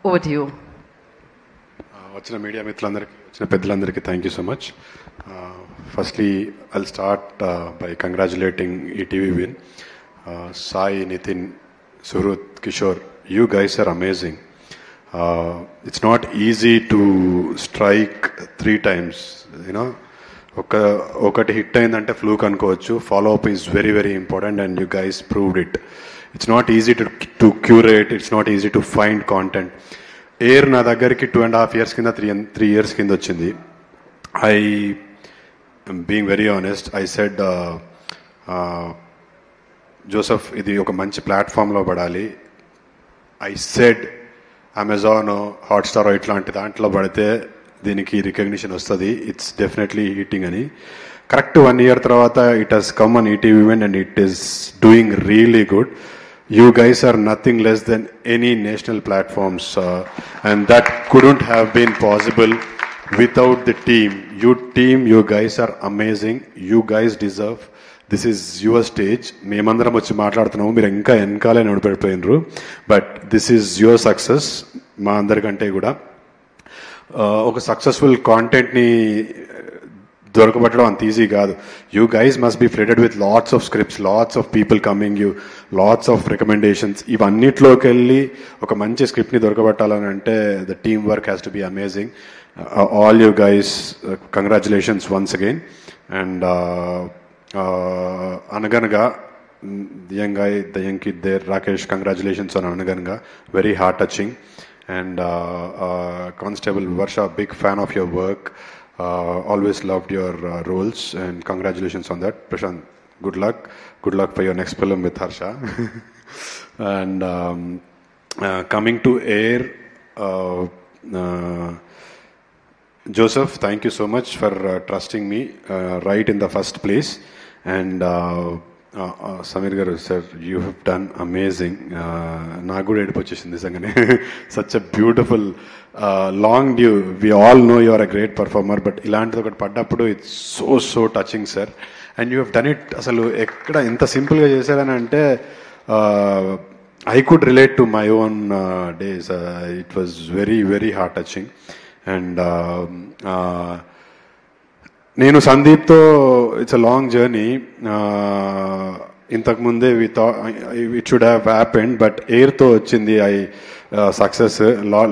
Over to you. వచ్చిన మీడియా మిత్రులందరికీ, వచ్చిన పెద్దలందరికీ thank you so much. Firstly I'll start by congratulating ETV win. Sai, Nitin, Suhrit, Kishore, you guys are amazing. It's not easy to strike 3 times. You know ఒకటి hit అయిందంటే fluke అనుకోవచ్చు. Follow up is very very important and you guys proved it. It's not easy to curate, it's not easy to find content. ఎయిర్ నా దగ్గరికి 2.5 years కింద 3 years కింద వచ్చింది. I being very honest, I said Joseph ఇది ఒక మంచి ప్లాట్ఫామ్లో పడాలి. ఐ సెడ్ అమెజాన్, హాట్స్టార్ ఇట్లాంటి దాంట్లో పడితే దీనికి రికగ్నిషన్ వస్తుంది, ఇట్స్ డెఫినెట్లీ హిట్టింగ్ అని. కరెక్ట్ 1 year తర్వాత it has come on ETV event and it is doing really good. You guys are nothing less than any national platforms, and that couldn't have been possible without the team. You guys are amazing. You guys deserve. This is your stage. మేమందరం వచ్చి మాట్లాడుతున్నాము, మీరు ఇంకా వెనకాలే నడిపెడిపోయినరు. But this is your success. మా అందరికంటే కూడా ఒక సక్సెస్ఫుల్ కాంటెంట్ని దొరకబట్టడం అంత ఈజీ కాదు. You guys must be flooded with lots of scripts, lots of people coming you, lots of recommendations. ఇవన్నిట్లోకి వెళ్ళి ఒక మంచి స్క్రిప్ట్ని దొరకబట్టాలని అంటే the team work has to be amazing. All you guys congratulations once again. And Anaganaga the young kid there, Rakesh, congratulations on Anaganaga, very heart touching. And constable Varsha, big fan of your work. Always loved your roles and congratulations on that. Prashant, good luck for your next film with Harsha. And coming to air, Joseph, thank you so much for trusting me right in the first place. And Samir garu sir, you have done amazing. నాకు కూడా ఏడుపు వచ్చేసింది నిజంగానే. Such a beautiful long due. We all know you are a great performer, but ఇలాంటిది ఒకటి పడ్డప్పుడు it's so touching sir. And you have done it అసలు ఎక్కడ ఎంత సింపుల్గా చేశారని అంటే I could relate to my own days. It was very very heart touching. And నేను సందీప్తో ఇట్స్ అ లాంగ్ జర్నీ. ఇంతకుముందే it should have happened, but ఎయిర్తో వచ్చింది success.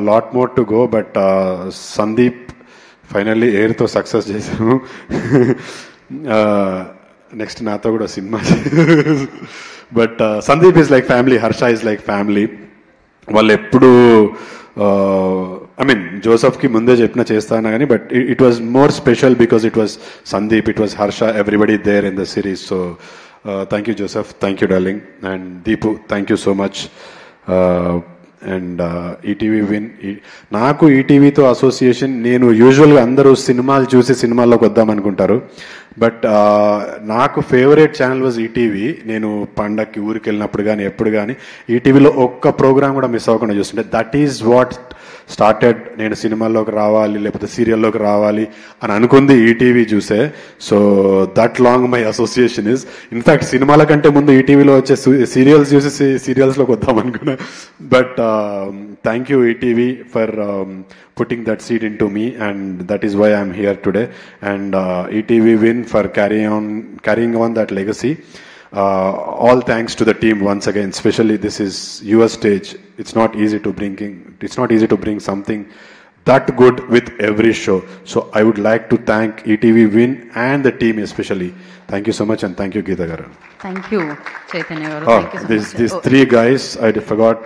Lot more to go, but Sandeep finally ఎయిర్తో సక్సెస్ చేశాము. Next నాతో కూడా cinema. But Sandeep is like family, Harsha is like family. వాళ్ళు ఎప్పుడు జోసఫ్కి ముందే చెప్పిన చేస్తాను కానీ, but it was more special because it was Sandeep, it was Harsha, everybody there in the series. So thank you Joseph, thank you darling. And Deepu, thank you so much. And ETV win. నాకు ఈటీవీతో association, నేను యూజువల్గా అందరూ సినిమాలు చూసి సినిమాల్లోకి వద్దామనుకుంటారు, బట్ నాకు favourite channel was ETV. నేను పండక్కి ఊరికి వెళ్ళినప్పుడు కానీ ఎప్పుడు కానీ ఈటీవీలో ఒక్క ప్రోగ్రామ్ కూడా మిస్ అవ్వకుండా చూస్తుంటే దట్ ఈజ్ వాట్ స్టార్టెడ్. నేను సినిమాల్లోకి రావాలి లేకపోతే సీరియల్లోకి రావాలి అని అనుకుంది ఈటీవీ చూసే. So that long my association is. In fact సినిమాల కంటే ముందు ఈటీవీలో వచ్చే సీరియల్స్ చూసి సీరియల్స్లోకి వద్దాం అనుకున్నా. But thank you ETV for putting that seed into me, and that is why I am here today. And ETV win for carrying on that legacy. All thanks to the team once again. Especially this is your stage. It's not easy to bring something that good with every show. So I would like to thank ETV win and the team especially. Thank you so much, and thank you Geeta garu. Thank you Chaitanya garu. Thank you so much. These 3 guys I forgot.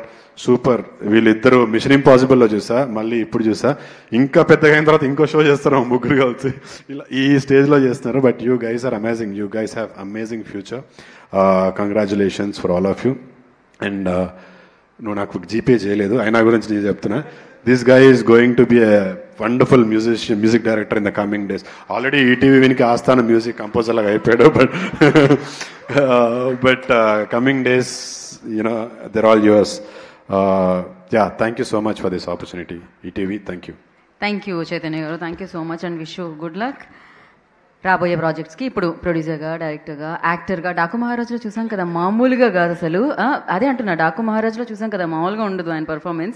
Super. వీళ్ళిద్దరు machine ఇంపాసిబుల్లో చూసా, మళ్ళీ ఇప్పుడు చూసా, ఇంకా పెద్దగా అయిన తర్వాత ఇంకో షో చేస్తారు ముగ్గురు కలిసి, ఇలా ఈ స్టేజ్లో చేస్తున్నారు. But you guys are amazing. You guys have amazing future. Congratulations for all of you. And నువ్వు నాకు జీపే చేయలేదు, అయినా గురించి నేను చెప్తున్నా. This guy is going to be a wonderful music director in the coming days. Already ETV వినికి ఆస్థాన music composer లాగా అయిపోయాడు. But coming days they're all yours. Thank you so much for this opportunity, ETV. Thank you. Thank you Chaitanya garu. Thank you so much and wish you good luck. రాబోయే ప్రాజెక్ట్స్కి ఇప్పుడు ప్రొడ్యూసర్గా, డైరెక్టర్గా, యాక్టర్గా. డాకు మహారాజ్లో చూసాం కదా, మామూలుగా కాదు అసలు. అదే అంటున్నా, డాకు మహారాజ్లో చూసాం కదా, మామూలుగా ఉండదు ఆయన పర్ఫార్మెన్స్.